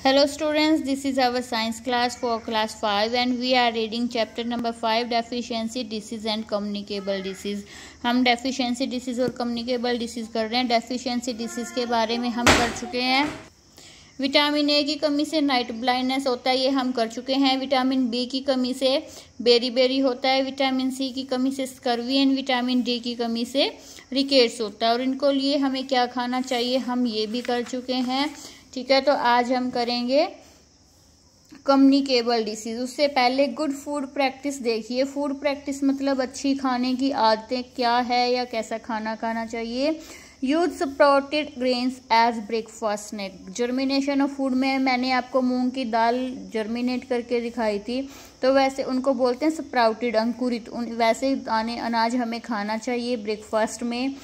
Hello students, this is our science class for class 5 and we are reading chapter number 5 deficiency disease and communicable disease। हम deficiency disease और communicable disease कर रहे हैं। deficiency disease के बारे में हम कर चुके हैं। विटामिन ए की कमी से नाइट ब्लाइंडनेस होता है, ये हम कर चुके हैं। विटामिन बी की कमी से बेरी होता है। विटामिन सी की कमी से स्कर्वी एंड विटामिन डी की कमी से रिकेट्स होता है। और इनको लिए हमें क्या खाना चाहिए, हम ये भी कर चुके हैं। ठीक है, तो आज हम करेंगे कम्युनिकेबल डिसीज। उससे पहले गुड फूड प्रैक्टिस देखिए। फूड प्रैक्टिस मतलब अच्छी खाने की आदतें क्या है या कैसा खाना खाना चाहिए। Use sprouted grains as breakfast snack. Germination of food में मैंने आपको मूंग की दाल जर्मिनेट करके दिखाई थी, तो वैसे उनको बोलते हैं स्प्राउटेड, अंकुरित। वैसे दाने अनाज हमें खाना चाहिए ब्रेकफास्ट में।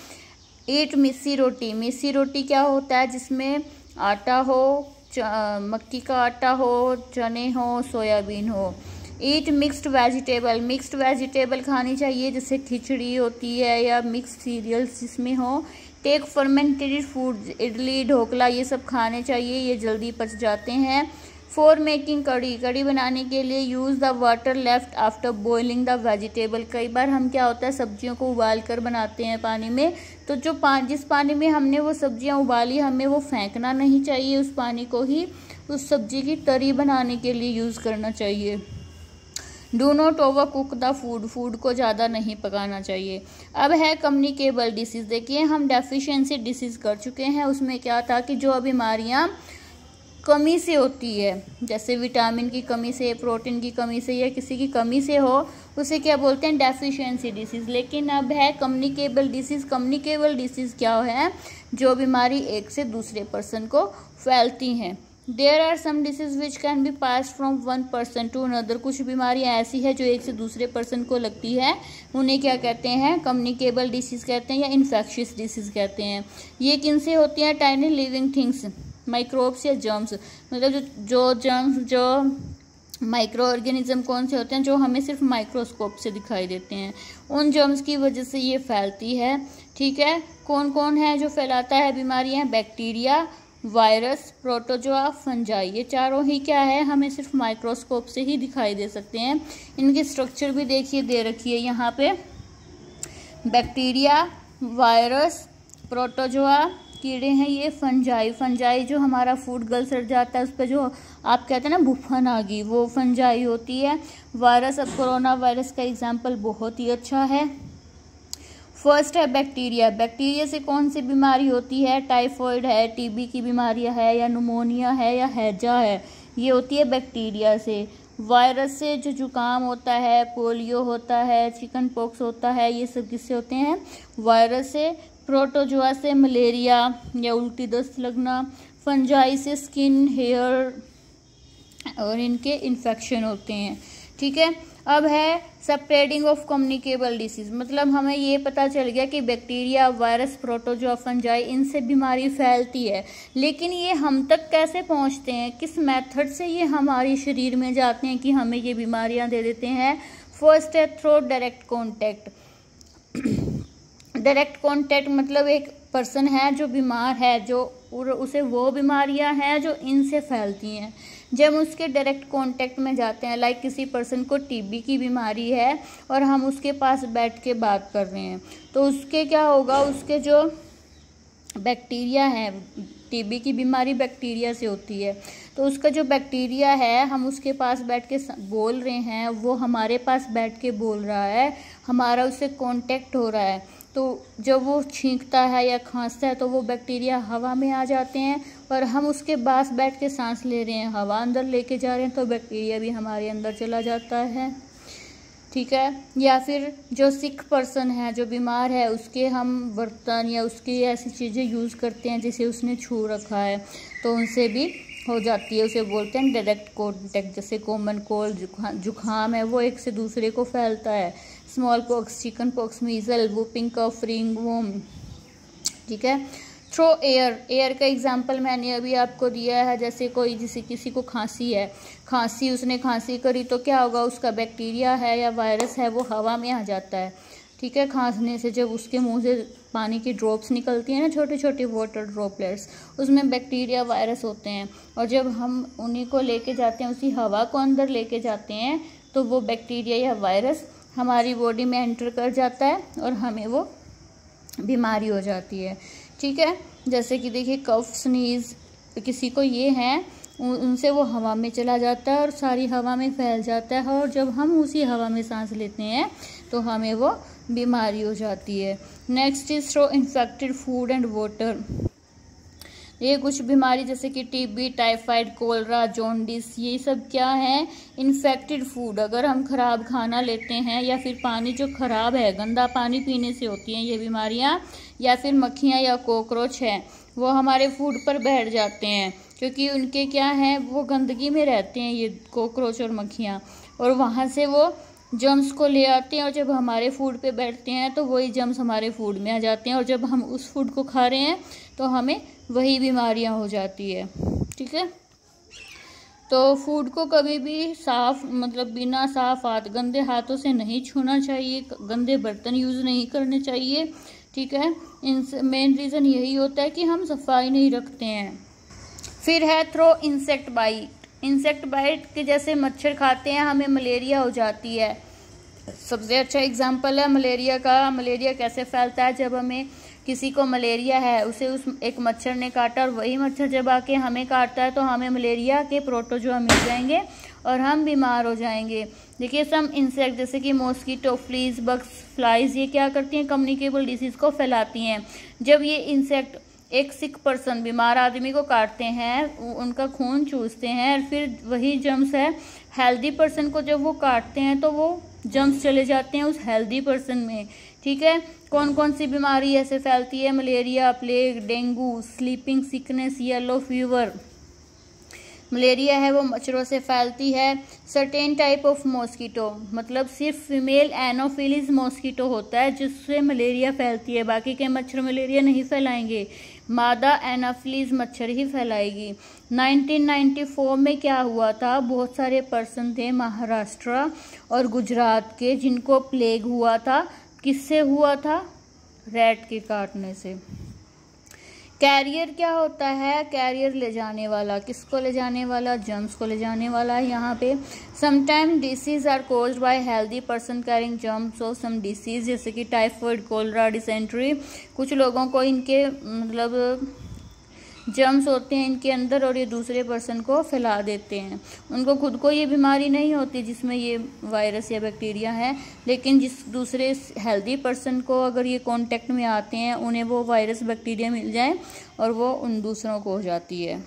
ईट मिस्सी रोटी। मिस्सी रोटी क्या होता है, जिसमें आटा हो, मक्की का आटा हो, चने हो, सोयाबीन हो। ईट मिक्स्ड वेजिटेबल। मिक्स्ड वेजिटेबल खानी चाहिए, जैसे खिचड़ी होती है या मिक्स्ड सीरियल्स जिसमें हो। Take fermented food. Idli, dhokla, ये सब खाने चाहिए, ये जल्दी पच जाते हैं। फॉर मेकिंग कड़ी। कड़ी बनाने के लिए use the water left after boiling the vegetable. कई बार हम क्या होता है, सब्जियों को उबाल कर बनाते हैं पानी में, तो जो जिस पानी में हमने वो सब्जियां उबाली, हमें वो फेंकना नहीं चाहिए। उस पानी को ही उस सब्जी की तरी बनाने के लिए यूज़ करना चाहिए। Do not over cook the food. Food को ज़्यादा नहीं पकाना चाहिए। अब है कम्युनिकेबल डिसीज़। देखिए, हम डेफिशिएंसी डिसीज़ कर चुके हैं। उसमें क्या था कि जो बीमारियाँ कमी से होती है, जैसे विटामिन की कमी से, प्रोटीन की कमी से या किसी की कमी से हो, उसे क्या बोलते हैं, डेफिशिएंसी डिसीज़। लेकिन अब है कम्युनिकेबल डिसीज़। कम्युनिकेबल डिसीज़ क्या है, जो बीमारी एक से दूसरे पर्सन को फैलती हैं। There are some disease which can be pass from one person to another. कुछ बीमारियां ऐसी है जो एक से दूसरे पर्सन को लगती है, उन्हें क्या कहते हैं, कम्युनिकेबल डिसीज कहते हैं या इन्फेक्शियस डिसीज कहते हैं। ये किन से होती हैं, टाइनी लिविंग थिंग्स, माइक्रोब्स या जर्म्स। मतलब जो जर्म्स, जो माइक्रो ऑर्गेनिज्म कौन से होते हैं, जो हमें सिर्फ माइक्रोस्कोप से दिखाई देते हैं, उन जर्म्स की वजह से ये फैलती है। ठीक है, कौन कौन है जो फैलाता है बीमारियां, बैक्टीरिया, वायरस, प्रोटोजोआ, फंजाई। ये चारों ही क्या है, हमें सिर्फ माइक्रोस्कोप से ही दिखाई दे सकते हैं। इनकी स्ट्रक्चर भी देखिए दे रखी है यहाँ पे। बैक्टीरिया, वायरस, प्रोटोजोआ कीड़े हैं ये, फंजाई। फंजाई जो हमारा फूड गल सड़ जाता है, उस पर जो आप कहते हैं ना भुफन आ गई, वो फंजाई होती है। वायरस, अब कोरोना वायरस का एग्जाम्पल बहुत ही अच्छा है। फर्स्ट है बैक्टीरिया। बैक्टीरिया से कौन सी बीमारी होती है, टाइफॉइड है, टीबी की बीमारियां है या नुमोनिया है या हैजा है, ये होती है बैक्टीरिया से। वायरस से जो जुकाम होता है, पोलियो होता है, चिकन पॉक्स होता है, ये सब किससे होते हैं, वायरस से। प्रोटोजोआ से मलेरिया या उल्टी दस्त लगना। फंजाई से स्किन, हेयर और इनके इन्फेक्शन होते हैं। ठीक है, अब है स्प्रेडिंग ऑफ कम्युनिकेबल डिसीज। मतलब हमें ये पता चल गया कि बैक्टीरिया, वायरस, प्रोटोजोआ, फंजाई, इनसे बीमारी फैलती है, लेकिन ये हम तक कैसे पहुंचते हैं, किस मेथड से ये हमारे शरीर में जाते हैं कि हमें ये बीमारियां दे देते हैं। फर्स्ट है through direct contact. Direct contact मतलब एक पर्सन है जो बीमार है, जो उसे वो बीमारियां हैं जो इनसे फैलती हैं, जब उसके डायरेक्ट कांटेक्ट में जाते हैं। लाइक किसी पर्सन को टीबी की बीमारी है और हम उसके पास बैठ के बात कर रहे हैं, तो उसके क्या होगा, उसके जो बैक्टीरिया है, टीबी की बीमारी बैक्टीरिया से होती है, तो उसका जो बैक्टीरिया है, हम उसके पास बैठ के बोल रहे हैं, वो हमारे पास बैठ के बोल रहा है, हमारा उससे कांटेक्ट हो रहा है। तो जब वो छींकता है या खांसता है, तो वो बैक्टीरिया हवा में आ जाते हैं और हम उसके पास बैठ के सांस ले रहे हैं, हवा अंदर लेके जा रहे हैं, तो बैक्टीरिया भी हमारे अंदर चला जाता है। ठीक है, या फिर जो सिक पर्सन है, जो बीमार है, उसके हम बर्तन या उसकी ऐसी चीज़ें यूज़ करते हैं जिसे उसने छू रखा है, तो उनसे भी हो जाती है। उसे बोलते हैं डायरेक्ट कॉन्टैक्ट। जैसे कॉमन कोल्ड, जुकाम है, वो एक से दूसरे को फैलता है। Small pox, chicken pox, measles, whooping cough, ringworm. ठीक है, थ्रो एयर। एयर का एग्जांपल मैंने अभी आपको दिया है। जैसे किसी को खांसी है, उसने खांसी करी, तो क्या होगा, उसका बैक्टीरिया है या वायरस है, वो हवा में आ जाता है। ठीक है, खांसने से जब उसके मुंह से पानी की ड्रॉप्स निकलती हैं ना, छोटे छोटे वाटर ड्रॉपलेट्स, उसमें बैक्टीरिया वायरस होते हैं। और जब हम उन्हीं को लेके जाते हैं, उसी हवा को अंदर लेके जाते हैं, तो वो बैक्टीरिया या वायरस हमारी बॉडी में एंटर कर जाता है और हमें वो बीमारी हो जाती है। ठीक है, जैसे कि देखिए कफ, स्नीज, किसी को ये हैं, उनसे वो हवा में चला जाता है और सारी हवा में फैल जाता है, और जब हम उसी हवा में सांस लेते हैं तो हमें वो बीमारी हो जाती है। Next is through infected food and water. ये कुछ बीमारी जैसे कि टीबी, टाइफाइड, कोलरा, जॉन्डिस, ये सब क्या है? Infected food. अगर हम खराब खाना लेते हैं या फिर पानी जो खराब है, गंदा पानी पीने से होती हैं ये बीमारियां, या फिर मक्खियां या कॉकरोच है वो हमारे फूड पर बैठ जाते हैं, क्योंकि उनके क्या है, वो गंदगी में रहते हैं ये कॉकरोच और मक्खियाँ, और वहाँ से वो जर्म्स को ले आते हैं, और जब हमारे फूड पे बैठते हैं तो वही जर्म्स हमारे फूड में आ जाते हैं, और जब हम उस फूड को खा रहे हैं तो हमें वही बीमारियां हो जाती है। ठीक है, तो फूड को कभी भी साफ, मतलब बिना साफ हाथ, गंदे हाथों से नहीं छूना चाहिए, गंदे बर्तन यूज़ नहीं करने चाहिए। ठीक है, इन मेन रीज़न यही होता है कि हम सफाई नहीं रखते हैं। फिर है through insect bite. Insect bite के जैसे मच्छर खाते हैं हमें मलेरिया हो जाती है। सबसे अच्छा एग्जांपल है मलेरिया का। मलेरिया कैसे फैलता है? जब हमें किसी को मलेरिया है, उसे उस एक मच्छर ने काटा, और वही मच्छर जब आके हमें काटता है तो हमें मलेरिया के प्रोटोजोआ मिल जाएंगे और हम बीमार हो जाएंगे। देखिए सम इंसेक्ट जैसे कि मॉस्किटो, फ्लीज, बग्स, फ्लाइज, ये क्या करती हैं? कम्युनिकेबल डिसीज़ को फैलाती हैं। जब ये इंसेक्ट एक सिक पर्सन, बीमार आदमी को काटते हैं, उनका खून चूसते हैं, और फिर वही जर्म्स है हेल्दी पर्सन को जब वो काटते हैं तो वो जर्म्स चले जाते हैं उस हेल्दी पर्सन में। ठीक है, कौन कौन सी बीमारी ऐसे फैलती है? Malaria, plague, dengue, sleeping sickness, yellow fever. Malaria है वो मच्छरों से फैलती है। सर्टेन टाइप ऑफ मॉस्किटो, मतलब सिर्फ फीमेल एनोफिलीज मॉस्किटो होता है जिससे मलेरिया फैलती है, बाकी के मच्छर मलेरिया नहीं फैलाएंगे, मादा एनाफिलीज मच्छर ही फैलाएगी। 1994 में क्या हुआ था? बहुत सारे पर्सन थे महाराष्ट्र और गुजरात के जिनको प्लेग हुआ था। किससे हुआ था? रैट के काटने से। कैरियर क्या होता है? कैरियर ले जाने वाला। किसको ले जाने वाला? जर्म्स को ले जाने वाला है यहाँ पे। Sometime disease are caused by healthy person carrying germs और सम डिसीज, जैसे कि टाइफाइड, कोलरा, डिसेंट्री। कुछ लोगों को इनके मतलब जर्म्स होते हैं इनके अंदर और ये दूसरे पर्सन को फैला देते हैं। उनको खुद को ये बीमारी नहीं होती जिसमें ये वायरस या बैक्टीरिया है, लेकिन जिस दूसरे हेल्दी पर्सन को अगर ये कांटेक्ट में आते हैं उन्हें वो वायरस बैक्टीरिया मिल जाए और वो उन दूसरों को हो जाती है।